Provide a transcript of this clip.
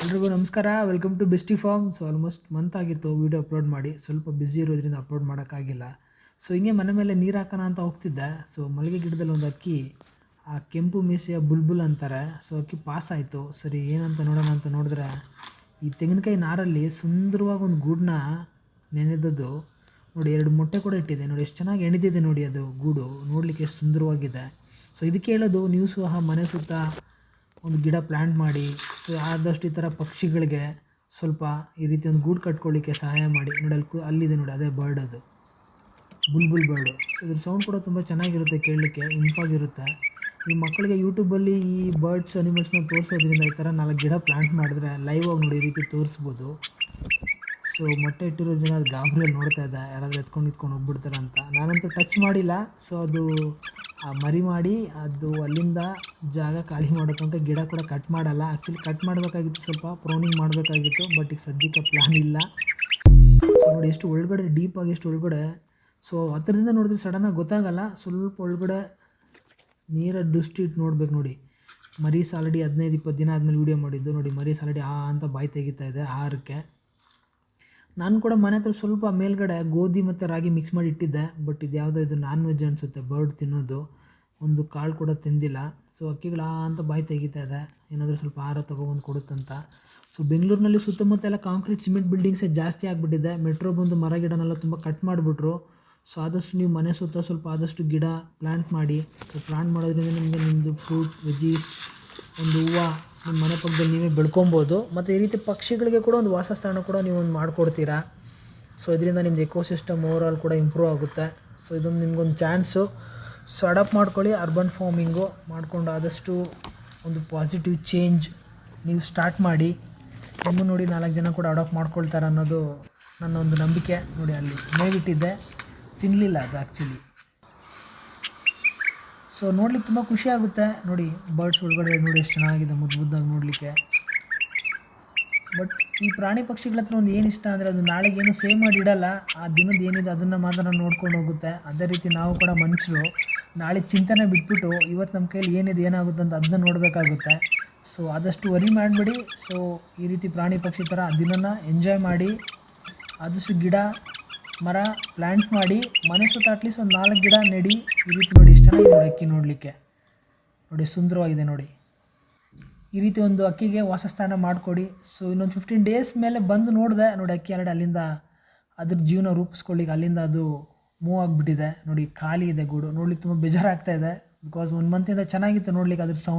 ಎಲ್ರಿಗೂ ನಮಸ್ಕಾರ. Welcome to bestie farm. So almost month ಆಗಿತ್ತು ವೀಡಿಯೋ ಅಪ್ಲೋಡ್ ಮಾಡಿ, ಸ್ವಲ್ಪ ಬ್ಯುಸಿ ಇರೋದ್ರಿಂದ ಅಪ್ಲೋಡ್ ಮಾಡೋಕ್ಕಾಗಿಲ್ಲ. ಸೊ ಹಿಂಗೆ ಮನೆ ಮೇಲೆ ನೀರು ಹಾಕೋಣ ಅಂತ ಹೋಗ್ತಿದ್ದೆ. ಸೊ ಮಲ್ಲಿಗೆ ಗಿಡದಲ್ಲಿ ಒಂದು ಅಕ್ಕಿ, ಆ ಕೆಂಪು ಮೀಸೆಯ ಬುಲ್ಬುಲ್ ಅಂತಾರೆ, ಸೊ ಅಕ್ಕಿ ಪಾಸ್ ಆಯಿತು. ಸರಿ ಏನಂತ ನೋಡೋಣ ಅಂತ ನೋಡಿದ್ರೆ, ಈ ತೆಂಗಿನಕಾಯಿ ನಾರಲ್ಲಿ ಸುಂದರವಾಗಿ ಒಂದು ಗೂಡನ್ನ ನೆನೆದದ್ದು ನೋಡಿ. 2 ಮೊಟ್ಟೆ ಕೂಡ ಇಟ್ಟಿದೆ ನೋಡಿ. ಎಷ್ಟು ಚೆನ್ನಾಗಿ ಎಣಿದಿದೆ ನೋಡಿ. ಅದು ಗೂಡು ನೋಡಲಿಕ್ಕೆ ಎಷ್ಟು ಸುಂದರವಾಗಿದೆ. ಸೊ ಇದಕ್ಕೆ ಹೇಳೋದು, ನೀವು ಸಹ ಮನೆ ಸುತ್ತ ಒಂದು ಗಿಡ ಪ್ಲ್ಯಾಂಟ್ ಮಾಡಿ. ಸೊ ಆದಷ್ಟು ಈ ಥರ ಪಕ್ಷಿಗಳಿಗೆ ಸ್ವಲ್ಪ ಈ ರೀತಿ ಒಂದು ಗೂಡು ಕಟ್ಕೊಳ್ಳಿಕ್ಕೆ ಸಹಾಯ ಮಾಡಿ. ನೋಡಿ ಅಲ್ಲಿದೆ ನೋಡಿ, ಅದೇ ಬರ್ಡ್, ಅದು ಬುಲ್ಬುಲ್ ಬರ್ಡು. ಸೊ ಇದ್ರ ಸೌಂಡ್ ಕೂಡ ತುಂಬ ಚೆನ್ನಾಗಿರುತ್ತೆ, ಕೇಳಲಿಕ್ಕೆ ಇಂಪಾಗಿರುತ್ತೆ. ಈ ಮಕ್ಕಳಿಗೆ ಯೂಟ್ಯೂಬಲ್ಲಿ ಈ ಬರ್ಡ್ಸ್ ಅನಿಮಲ್ಸ್ನ ತೋರಿಸೋದ್ರಿಂದ ಈ ಥರ 4 ಗಿಡ ಪ್ಲ್ಯಾಂಟ್ ಮಾಡಿದ್ರೆ ಲೈವ್ ಆಗಿ ನೋಡಿ ಈ ರೀತಿ ತೋರಿಸ್ಬೋದು. ಸೊ ಮೊಟ್ಟೆ ಇಟ್ಟಿರೋದ್ರಿಂದ ಅದು ಗಾಬರಿಯಲ್ಲಿ ನೋಡ್ತಾ ಇದ್ದೆ, ಯಾರಾದರೂ ಎತ್ಕೊಂಡು ಹೋಗ್ಬಿಡ್ತಾರೆ ಅಂತ. ನಾನಂತೂ ಟಚ್ ಮಾಡಿಲ್ಲ. ಸೊ ಅದು ಮರಿ ಮಾಡಿ ಅದು ಅಲ್ಲಿಂದ ಜಾಗ ಖಾಲಿ ಮಾಡೋ ತನಕ ಗಿಡ ಕೂಡ ಕಟ್ ಮಾಡಲ್ಲ. ಆ್ಯಕ್ಚುಲಿ ಕಟ್ ಮಾಡಬೇಕಾಗಿತ್ತು, ಸ್ವಲ್ಪ ಪ್ರೂನಿಂಗ್ ಮಾಡಬೇಕಾಗಿತ್ತು, ಬಟ್ ಈಗ ಸದ್ಯಕ್ಕೆ ಪ್ಲ್ಯಾನ್ ಇಲ್ಲ. ಸೊ ನೋಡಿ ಎಷ್ಟು ಒಳಗಡೆ ಡೀಪಾಗಿ, ಎಷ್ಟು ಒಳಗಡೆ. ಸೊ ಹತ್ರದಿಂದ ನೋಡಿದ್ರೆ ಸಡನ್ನಾಗಿ ಗೊತ್ತಾಗಲ್ಲ, ಸ್ವಲ್ಪ ಒಳಗಡೆ ನೀರ ದೃಷ್ಟಿ ಇಟ್ಟು ನೋಡ್ಬೇಕು ನೋಡಿ. ಮರೀಸ್ ಆಲ್ರೆಡಿ 15-20 ದಿನ ಆದಮೇಲೆ ವೀಡಿಯೋ ಮಾಡಿದ್ದು ನೋಡಿ. ಮರೀಸ್ ಆಲ್ರೆಡಿ ಅಂತ ಬಾಯಿ ತೆಗಿತಾ ಇದೆ ಆಹಾರಕ್ಕೆ. ನಾನು ಕೂಡ ಮನೆ ಹತ್ರ ಸ್ವಲ್ಪ ಮೇಲ್ಗಡೆ ಗೋಧಿ ಮತ್ತು ರಾಗಿ ಮಿಕ್ಸ್ ಮಾಡಿ ಇಟ್ಟಿದ್ದೆ, ಬಟ್ ಇದು ಯಾವುದೋ ಇದು ನಾನ್ ವೆಜ್ ಅನಿಸುತ್ತೆ, ಬರ್ಡ್ ತಿನ್ನೋದು. ಒಂದು ಕಾಳು ಕೂಡ ತಿಂದಿಲ್ಲ. ಸೊ ಅಕ್ಕಿಗಳು ಅಂತ ಬಾಯಿ ತೆಗಿತಾ ಇದೆ, ಏನಾದರೂ ಸ್ವಲ್ಪ ಆಹಾರ ತೊಗೊಬಂದು ಕೊಡುತ್ತಂತ. ಸೊ ಬೆಂಗಳೂರಿನಲ್ಲಿ ಸುತ್ತಮುತ್ತ ಎಲ್ಲ ಕಾಂಕ್ರೀಟ್ ಸಿಮೆಂಟ್ ಬಿಲ್ಡಿಂಗ್ಸೇ ಜಾಸ್ತಿ ಆಗಿಬಿಟ್ಟಿದೆ. ಮೆಟ್ರೋ ಬಂದು ಮರ ಗಿಡನೆಲ್ಲ ತುಂಬ ಕಟ್ ಮಾಡಿಬಿಟ್ರು. ಸೊ ಆದಷ್ಟು ನೀವು ಮನೆ ಸುತ್ತ ಸ್ವಲ್ಪ ಆದಷ್ಟು ಗಿಡ ಪ್ಲ್ಯಾಂಟ್ ಮಾಡಿ. ಸೊ ಪ್ಲ್ಯಾಂಟ್ ಮಾಡೋದ್ರಿಂದ ನಿಮಗೆ ನಿಮ್ಮದು ಫ್ರೂಟ್, ವೆಜೀಸ್, ಒಂದು ಹೂವು ನಿಮ್ಮ ಮನೆ ಪಕ್ಕದಲ್ಲಿ ನೀವೇ ಬೆಳ್ಕೊಬೋದು. ಮತ್ತು ಈ ರೀತಿ ಪಕ್ಷಿಗಳಿಗೆ ಕೂಡ ಒಂದು ವಾಸಸ್ಥಾನ ಕೂಡ ನೀವು ಒಂದು ಮಾಡಿಕೊಡ್ತೀರಾ. ಸೊ ಇದರಿಂದ ನಿಮ್ಮದು ಎಕೋಸಿಸ್ಟಮ್ ಓವರಾಲ್ ಕೂಡ ಇಂಪ್ರೂವ್ ಆಗುತ್ತೆ. ಸೊ ಇದೊಂದು ನಿಮ್ಗೊಂದು ಚಾನ್ಸು. ಸೊ ಅಡಾಪ್ಟ್ ಮಾಡ್ಕೊಳ್ಳಿ, ಅರ್ಬನ್ ಫಾರ್ಮಿಂಗು ಮಾಡಿಕೊಂಡು ಆದಷ್ಟು ಒಂದು ಪಾಸಿಟಿವ್ ಚೇಂಜ್ ನೀವು ಸ್ಟಾರ್ಟ್ ಮಾಡಿ. ನಿಮ್ಮ ನೋಡಿ 4 ಜನ ಕೂಡ ಅಡಾಪ್ಟ್ ಮಾಡ್ಕೊಳ್ತಾರೆ ಅನ್ನೋದು ನನ್ನ ಒಂದು ನಂಬಿಕೆ. ನೋಡಿ ಅಲ್ಲಿ ಮೇವಿಟ್ಟಿದ್ದೆ, ತಿನ್ನಲಿಲ್ಲ ಅದು ಆ್ಯಕ್ಚುಲಿ. ಸೊ ನೋಡ್ಲಿಕ್ಕೆ ತುಂಬ ಖುಷಿ ಆಗುತ್ತೆ ನೋಡಿ. ಬರ್ಡ್ಸ್ ಒಳಗಡೆ ನೋಡಿ ಎಷ್ಟು ಚೆನ್ನಾಗಿದೆ, ಮುದ್ದಾಗಿ ನೋಡಲಿಕ್ಕೆ. ಬಟ್ ಈ ಪ್ರಾಣಿ ಪಕ್ಷಿಗಳ ಹತ್ರ ಒಂದು ಏನು ಇಷ್ಟ ಅಂದರೆ, ಅದು ನಾಳೆಗೆ ಏನು ಸೇವ್ ಮಾಡಿ ಇಡಲ್ಲ. ಆ ದಿನದ ಏನಿದೆ ಅದನ್ನು ಮಾತ್ರ ನೋಡ್ಕೊಂಡು ಹೋಗುತ್ತೆ. ಅದೇ ರೀತಿ ನಾವು ಕೂಡ ಮನುಷ್ಯರು ನಾಳೆ ಚಿಂತನೆ ಬಿಟ್ಬಿಟ್ಟು ಇವತ್ತು ನಮ್ಮ ಕೈಲಿ ಏನಿದೆ, ಏನಾಗುತ್ತೆ ಅಂತ ಅದನ್ನ ನೋಡಬೇಕಾಗುತ್ತೆ. ಸೊ ಆದಷ್ಟು ವರಿ ಮಾಡಬೇಡಿ. ಸೊ ಈ ರೀತಿ ಪ್ರಾಣಿ ಪಕ್ಷಿ ಥರ ದಿನನ ಎಂಜಾಯ್ ಮಾಡಿ. ಆದಷ್ಟು ಗಿಡ ಮರ ಪ್ಲ್ಯಾಂಟ್ ಮಾಡಿ. ಮನೆ ಸುತ್ತ ಅಟ್ಲೀಸ್ಟ್ ಒಂದು 4 ಗಿಡ ನೆಡಿ. ಈ ರೀತಿ ನೋಡಿ ಎಷ್ಟು ಚೆನ್ನಾಗಿದೆ ನೋಡಿ ಅಕ್ಕಿ ನೋಡಲಿಕ್ಕೆ. ನೋಡಿ ಸುಂದರವಾಗಿದೆ ನೋಡಿ. ಈ ರೀತಿ ಒಂದು ಅಕ್ಕಿಗೆ ವಾಸಸ್ಥಾನ ಮಾಡಿಕೊಡಿ. ಸೊ ಇನ್ನೊಂದು 15 ಡೇಸ್ ಮೇಲೆ ಬಂದು ನೋಡಿದೆ ನೋಡಿ, ಅಕ್ಕಿ ಆಲ್ರೆಡಿ ಅಲ್ಲಿಂದ ಅದ್ರ ಜೀವನ ರೂಪಿಸ್ಕೊಳ್ಳಿಕ್ಕೆ ಅಲ್ಲಿಂದ ಅದು ಮೂವ್ ಆಗಿಬಿಟ್ಟಿದೆ ನೋಡಿ. ಖಾಲಿ ಇದೆ ಗೂಡು. ನೋಡ್ಲಿಕ್ಕೆ ತುಂಬ ಬೇಜಾರಾಗ್ತಾ ಇದೆ, ಬಿಕಾಸ್ 1 ಮಂತಿಂದ ಚೆನ್ನಾಗಿತ್ತು ನೋಡ್ಲಿಕ್ಕೆ ಅದ್ರ ಸೌಂಡ್.